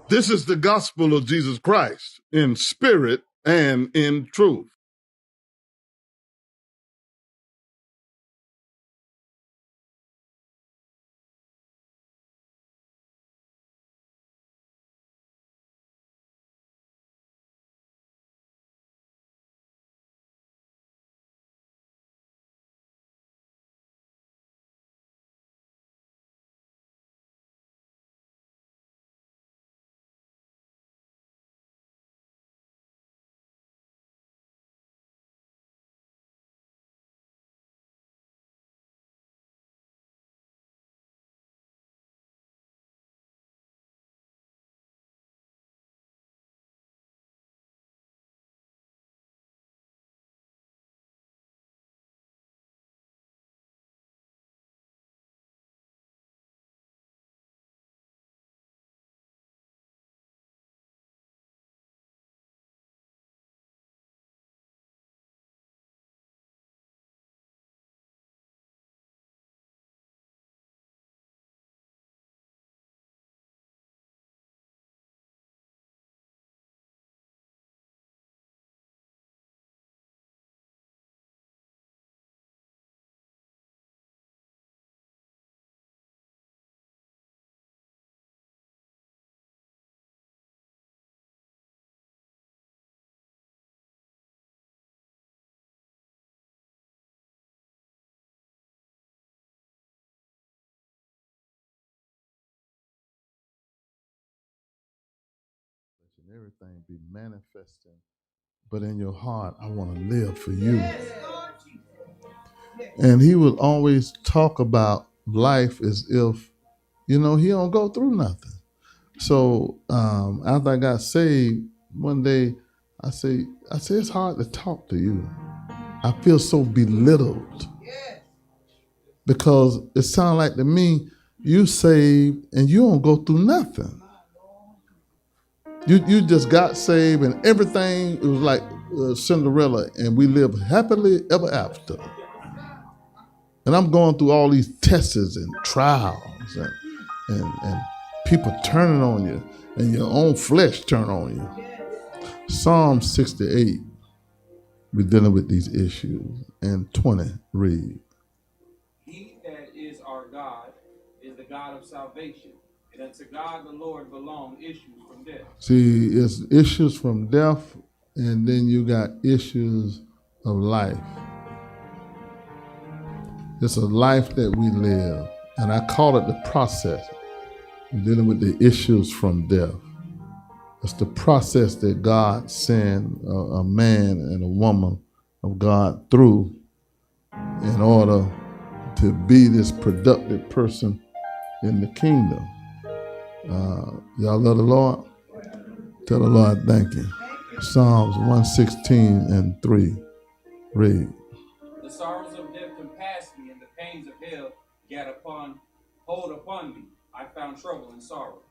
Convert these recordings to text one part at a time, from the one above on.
This is the gospel of Jesus Christ in spirit and in truth. And everything be manifesting. But in your heart, I want to live for you. And he would always talk about life as if, he don't go through nothing. So after I got saved, one day I say, it's hard to talk to you. I feel so belittled because it sounds like to me, you saved and you don't go through nothing. You just got saved and everything, it was like Cinderella, and we live happily ever after. And I'm going through all these tests and trials and people turning on you and your own flesh turn on you. Psalm 68, we're dealing with these issues. And 20, read. He that is our God is the God of salvation, and unto God the Lord belong issues from death. See, it's issues from death, and then you got issues of life. It's a life that we live, and I call it the process. We're dealing with the issues from death. It's the process that God sent a man and a woman of God through in order to be this productive person in the kingdom. Y'all love the Lord? Tell the Lord thank you. Psalms 116 and 3. Read. The sorrows of death compassed me, and the pains of hell hold upon me. I found trouble and sorrow.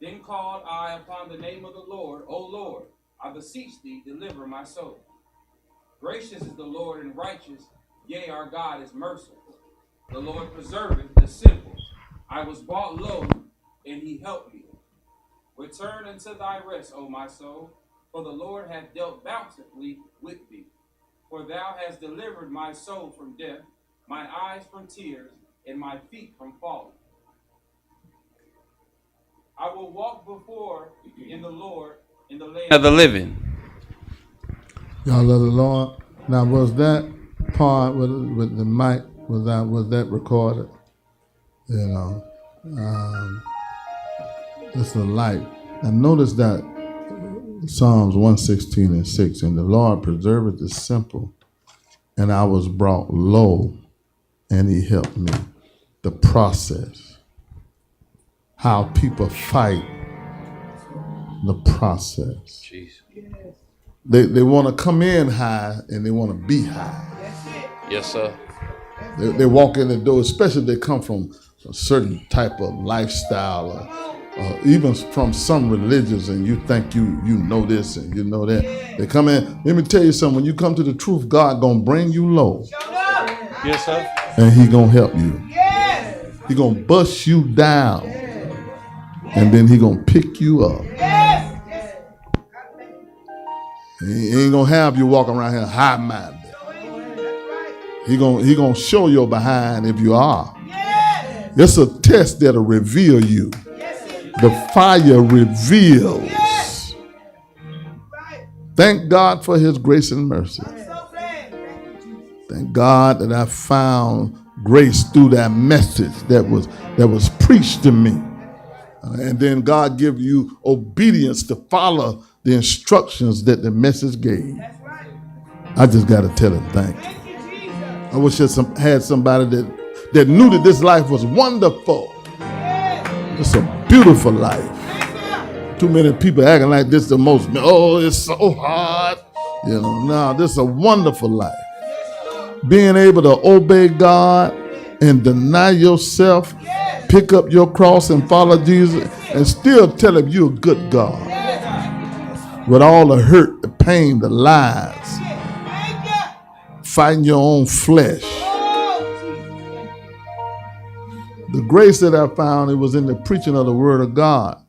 Then called I upon the name of the Lord. O Lord, I beseech thee, deliver my soul. Gracious is the Lord and righteous, yea, our God is merciful. The Lord preserveth the simple. I was brought low, and he helped me. Return unto thy rest, O my soul, for the Lord hath dealt bountifully with thee. For thou hast delivered my soul from death, my eyes from tears, and my feet from falling. I will walk before in the Lord in the land of the living. Y'all love the Lord. Now, was that part with the mic, was that recorded? It's a light. And notice that Psalms 116 and 6, and the Lord preserveth the simple, and I was brought low, and he helped me. The process. How people fight the process. Jeez. They want to come in high and they want to be high. Yes, sir. They walk in the door, especially if they come from a certain type of lifestyle or even from some religions, and you think you know this and you know that. They come in. Let me tell you something. When you come to the truth, God gonna bring you low. Yes, sir. And he gonna help you. He gonna bust you down. and then he gonna pick you up. He ain't gonna have you walking around here high-minded. He gonna show your behind if you are. It's a test that'll reveal you. The fire reveals. Thank God for his grace and mercy. Thank God that I found grace through that message that was preached to me. And then God give you obedience to follow the instructions that the message gave. I just got to tell him thank you. I wish I had somebody that knew that this life was wonderful. It's a beautiful life. Too many people acting like this the most, it's so hard. No, this is a wonderful life. Being able to obey God and deny yourself, pick up your cross and follow Jesus, and still tell him you're a good God. With all the hurt, the pain, the lies, fighting your own flesh. The grace that I found, it was in the preaching of the word of God.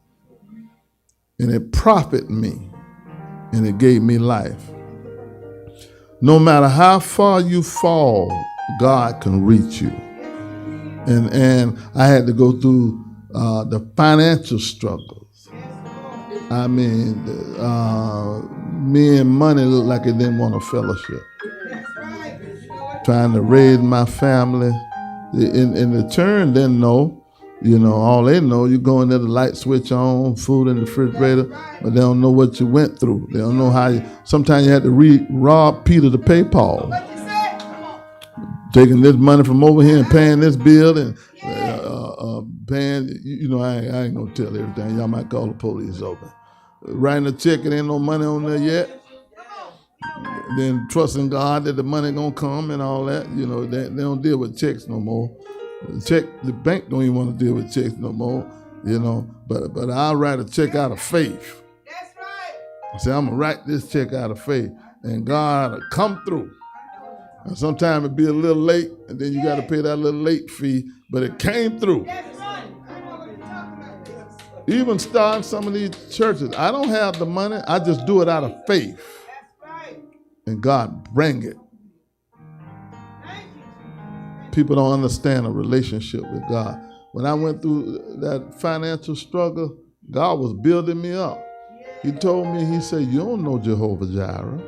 And it profited me. And it gave me life. No matter how far you fall, God can reach you. And I had to go through the financial struggles. I mean, me and money looked like it didn't want a fellowship. Trying to raise my family. In the church, didn't know. All they know, you go in there, the light switch on, food in the refrigerator, but they don't know what you went through. They don't know how sometimes you had to rob Peter to pay Paul. Taking this money from over here and paying this bill and paying, I ain't gonna tell everything. Y'all might call the police over. Writing a check and ain't no money on there yet. Then trusting God that the money gonna come and all that. They don't deal with checks no more. The bank don't even want to deal with checks no more. But I'll write a check out of faith. That's right. I say I'm gonna write this check out of faith, and God will come through. And sometimes it be a little late, and then you got to pay that little late fee. But it came through. That's right. I know what you're talking about. Even starting some of these churches, I don't have the money. I just do it out of faith. That's right. And God bring it. People don't understand a relationship with God. When I went through that financial struggle, God was building me up. He told me, he said, you don't know Jehovah Jireh.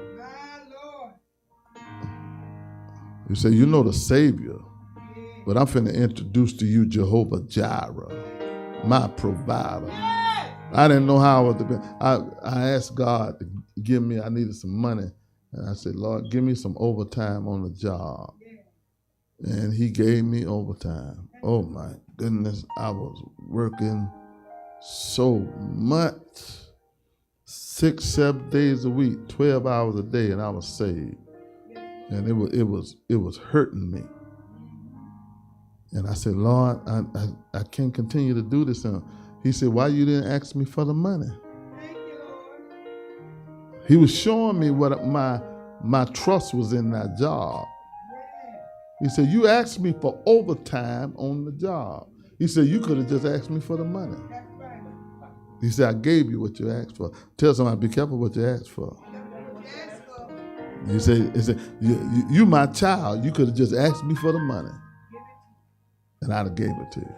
He said, you know the Savior, but I'm finna introduce to you Jehovah Jireh, my provider. I didn't know how I was to be. I asked God to give me, I needed some money. And I said, Lord, give me some overtime on the job. And he gave me overtime. Oh my goodness, I was working so much. 6, 7 days a week, 12 hours a day, and I was saved. And it was hurting me. And I said, Lord, I can't continue to do this. And he said, why you didn't ask me for the money? Thank you, Lord. He was showing me what my trust was in that job. He said, you asked me for overtime on the job. He said, you could have just asked me for the money. He said, I gave you what you asked for. Tell somebody, be careful what you asked for. He said, you my child. You could have just asked me for the money. And I'd have gave it to you.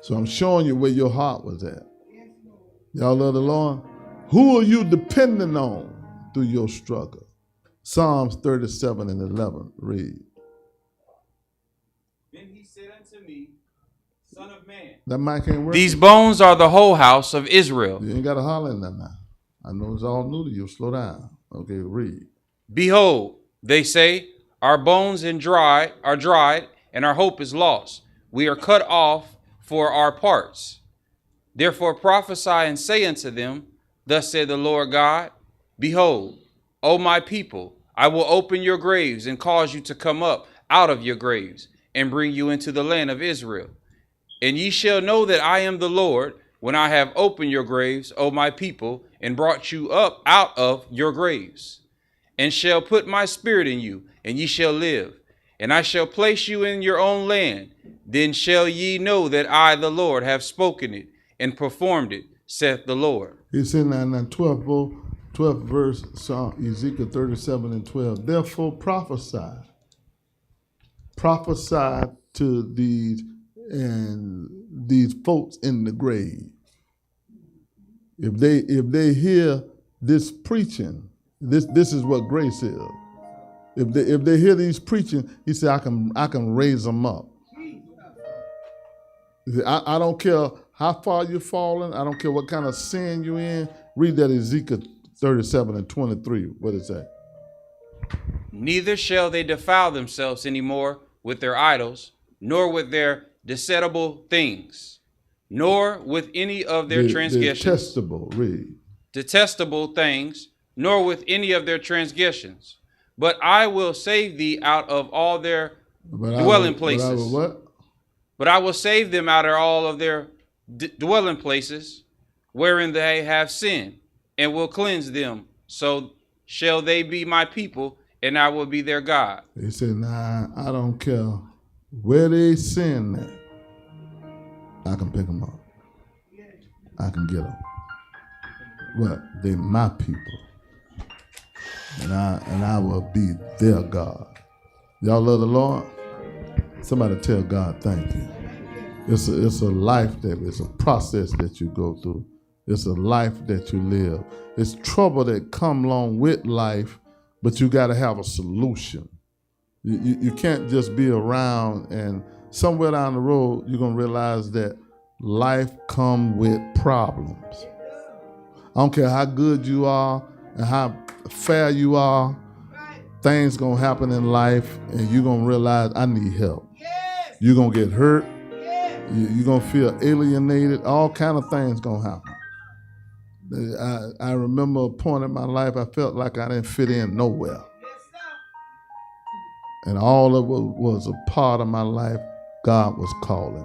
So I'm showing you where your heart was at. Y'all love the Lord? Who are you depending on through your struggle? Psalms 37 and 11, read. Then he said unto me, Son of man. That mic ain't working. These bones are the whole house of Israel. You ain't got to holler in that now. I know it's all new to you. Slow down. Okay, read. Behold, they say, our bones are dried, and our hope is lost. We are cut off for our parts. Therefore prophesy and say unto them, Thus saith the Lord God, Behold, O my people, I will open your graves and cause you to come up out of your graves and bring you into the land of Israel. And ye shall know that I am the Lord when I have opened your graves, O my people, and brought you up out of your graves. And shall put my spirit in you, and ye shall live. And I shall place you in your own land. Then shall ye know that I, the Lord, have spoken it, and performed it, saith the Lord. He said now 12th verse, Psalm Ezekiel 37 and 12. Therefore prophesy to these folks in the grave. If they hear this preaching, this is what grace is. If they hear these preaching, he said, I can raise them up. I don't care how far you're falling. I don't care what kind of sin you're in. Read that Ezekiel 37 and 23. What is that? Neither shall they defile themselves any more with their idols, nor with their detestable things, nor with any of their transgressions. Detestable things, nor with any of their transgressions. But I will save thee out of all their dwelling places. But I will save them out of all of their dwelling places, wherein they have sinned, and will cleanse them. So shall they be my people, and I will be their God. He said, nah, I don't care where they sin at. I can pick them up. I can get them. What? They're my people. And I will be their God. Y'all love the Lord? Somebody tell God thank you. It's a life it's a process that you go through. It's a life that you live. It's trouble that come along with life, but you got to have a solution. You can't just be around and somewhere down the road you're going to realize that life come with problems. I don't care how good you are and how fair you are, things going to happen in life and you're going to realize I need help. You're going to get hurt. You're going to feel alienated. All kind of things going to happen. I remember a point in my life I felt like I didn't fit in nowhere. And all of it was a part of my life. God was calling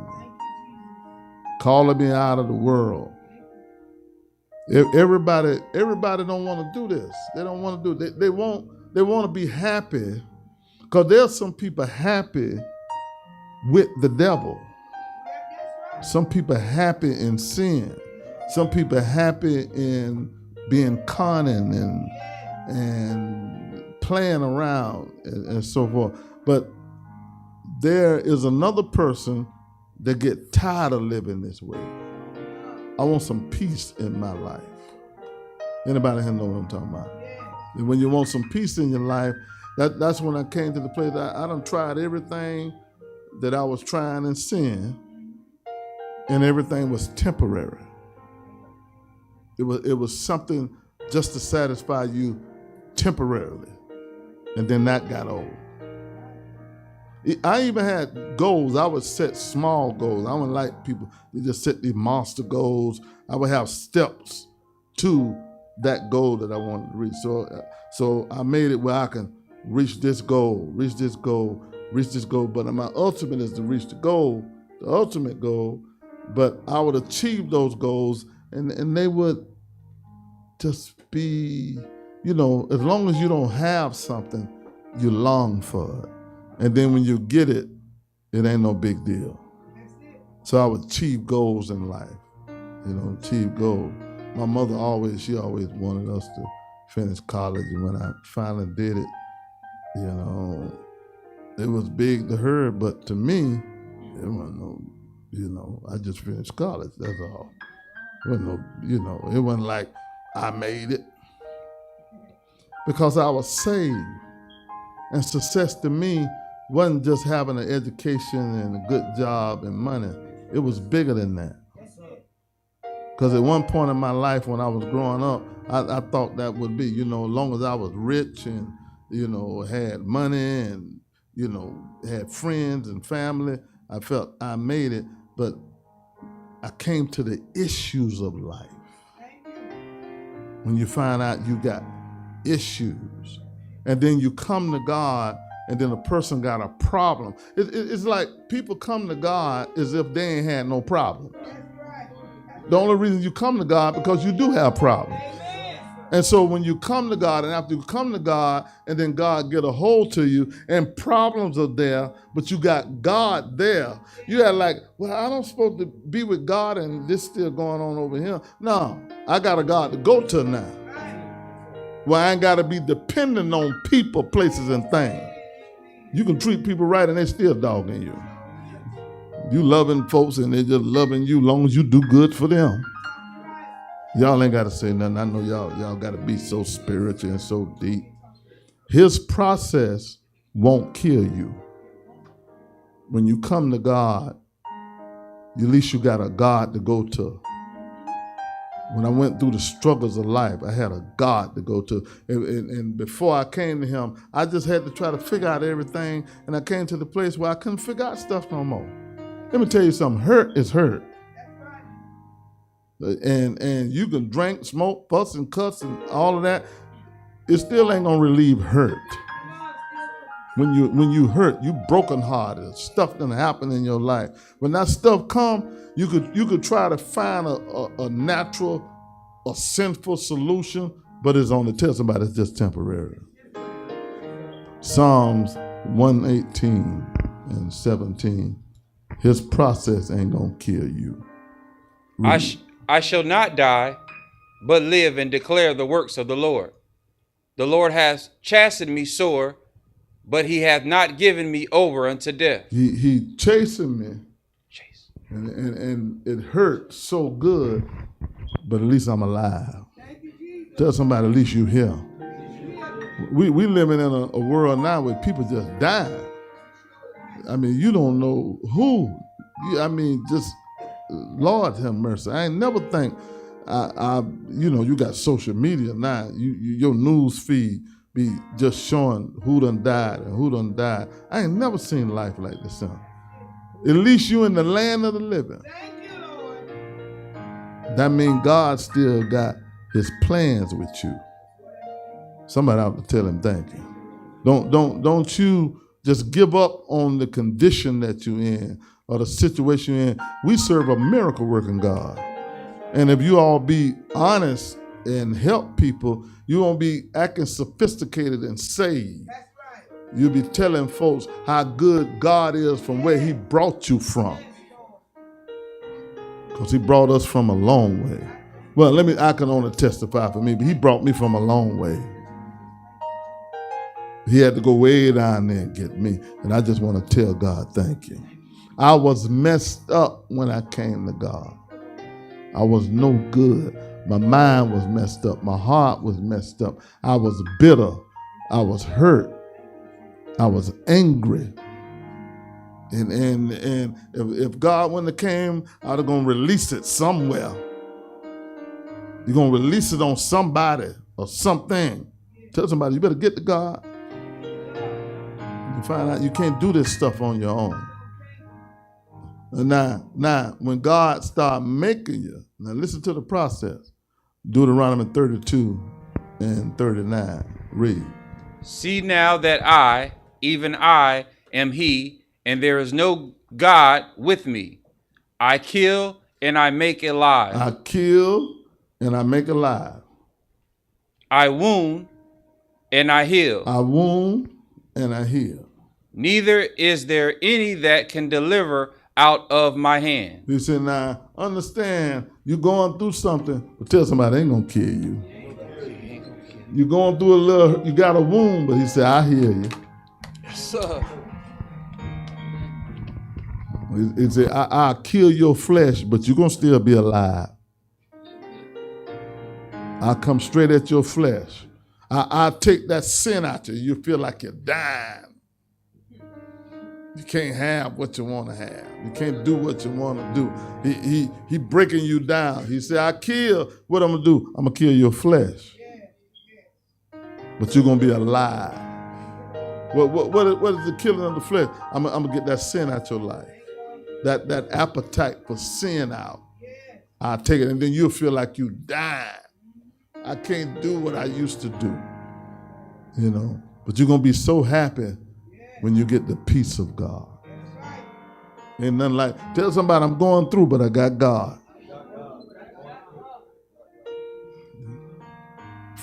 me out of the world. Everybody don't want to do this. They don't want to do it. They want to be happy because there's some people happy with the devil. Some people happy in sin. Some people happy in being cunning and playing around and so forth. But there is another person that get tired of living this way. I want some peace in my life. Anybody here know what I'm talking about? And when you want some peace in your life, that's when I came to the place that I done tried everything that I was trying in sin, and everything was temporary. It was something just to satisfy you temporarily, and then that got old. I even had goals. I would set small goals. I wouldn't like people to just set these monster goals. I would have steps to that goal that I wanted to reach. So I made it where I can reach this goal, reach this goal. But my ultimate is to reach the goal, the ultimate goal. But I would achieve those goals, and they would just be, as long as you don't have something, you long for it. And then when you get it, it ain't no big deal. So I would achieve goals in life, achieve goals. My mother she always wanted us to finish college. And when I finally did it, it was big to her, but to me, it wasn't no, I just finished college, that's all. It wasn't it wasn't like I made it. Because I was saved. And success to me wasn't just having an education and a good job and money. It was bigger than that. Because at one point in my life when I was growing up, I thought that would be, as long as I was rich and, had money and, had friends and family, I felt I made it. But I came to the issues of life. When you find out you got issues, and then you come to God, and then a person got a problem. It's like people come to God as if they ain't had no problems. The only reason you come to God because you do have problems. And so when you come to God, and after you come to God, and then God get a hold to you, and problems are there, but you got God there, you got like, well, I don't supposed to be with God, and this still going on over here. No, I got a God to go to now. Well, I ain't got to be dependent on people, places, and things. You can treat people right, and they still dogging you. You loving folks, and they just loving you long as you do good for them. Y'all ain't got to say nothing. I know y'all got to be so spiritual and so deep. His process won't kill you. When you come to God, at least you got a God to go to. When I went through the struggles of life, I had a God to go to. And before I came to him, I just had to try to figure out everything. And I came to the place where I couldn't figure out stuff no more. Let me tell you something. Hurt is hurt. And you can drink, smoke, fuss, and cuss, and all of that. It still ain't gonna relieve hurt. When you hurt, you brokenhearted. Stuff gonna happen in your life. When that stuff come, you could try to find a natural, a sinful solution, but it's only tell somebody it's just temporary. Psalms 118 and 17. His process ain't gonna kill you. I shall not die, but live and declare the works of the Lord. The Lord has chastened me sore, but he hath not given me over unto death. He chasing me, and it hurt so good, but at least I'm alive. Tell somebody, at least you here. We living in a world now where people just dying. I mean, you don't know who. I mean, just Lord have mercy. I ain't never think. You got social media now. Your news feed be just showing who done died and who done died. I ain't never seen life like this, son. At least you in the land of the living. Thank you, Lord. That means God still got his plans with you. Somebody ought to tell him thank you. Don't you just give up on the condition that you're in or the situation you're in. We serve a miracle working God. And if you all be honest and help people, you won't be acting sophisticated and saved. That's right. You'll be telling folks how good God is from where he brought you from. Because he brought us from a long way. Well, I can only testify for me, but he brought me from a long way. He had to go way down there and get me. And I just want to tell God, thank you. I was messed up when I came to God. I was no good. My mind was messed up. My heart was messed up. I was bitter. I was hurt. I was angry. And if God wouldn't have came, I'd have gonna release it somewhere. You're gonna release it on somebody or something. Tell somebody, you better get to God. You find out you can't do this stuff on your own. Now, when God started making you, now listen to the process. Deuteronomy 32 and 39. Read. See now that I, even I, am he, and there is no God with me. I kill and I make alive. I kill and I make alive. I wound and I heal. I wound and I heal. Neither is there any that can deliver out of my hand. He said, now, understand, you're going through something, but tell somebody, ain't going to kill you. You're going through you got a wound, but he said, I hear you. Yes, sir. He said, I'll kill your flesh, but you're going to still be alive. I'll come straight at your flesh. I'll take that sin out of you. You feel like you're dying. You can't have what you want to have. You can't do what you want to do. He breaking you down. He said, I kill. What I'm going to do? I'm going to kill your flesh. But you're going to be alive. What is the killing of the flesh? I'm going to get that sin out your life. That appetite for sin out. I'll take it, and then you'll feel like you died. I can't do what I used to do. But you're going to be so happy when you get the peace of God. Ain't nothing like, tell somebody I'm going through, but I got God.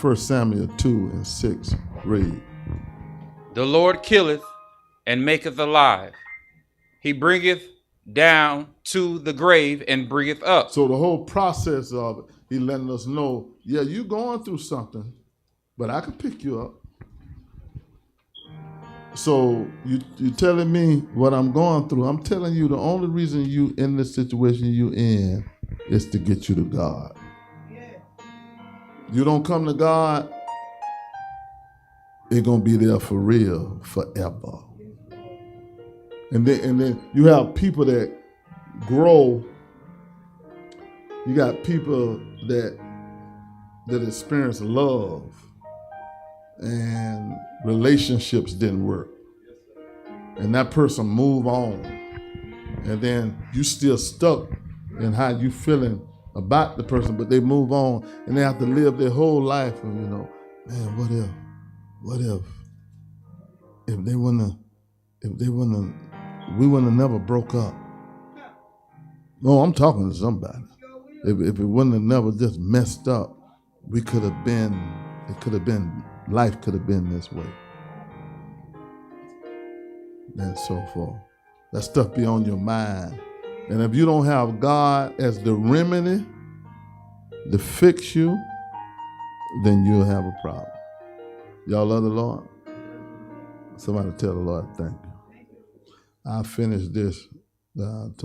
1 Samuel 2:6. Read. The Lord killeth and maketh alive. He bringeth down to the grave and bringeth up. So the whole process of it, he letting us know, yeah, you going through something, but I can pick you up. So you telling me what I'm going through. I'm telling you the only reason you in this situation you in is to get you to God. You don't come to God, it's gonna be there for real forever. And then you have people that grow. You got people that experience love and relationships didn't work. And that person move on. And then you still stuck in how you feeling about the person, but they move on and they have to live their whole life. And man, what if we wouldn't have never broke up. No, I'm talking to somebody. If it wouldn't have never just messed up, life could have been this way. And so forth. That stuff be on your mind. And if you don't have God as the remedy to fix you, then you'll have a problem. Y'all love the Lord? Somebody tell the Lord thank you. I'll finish this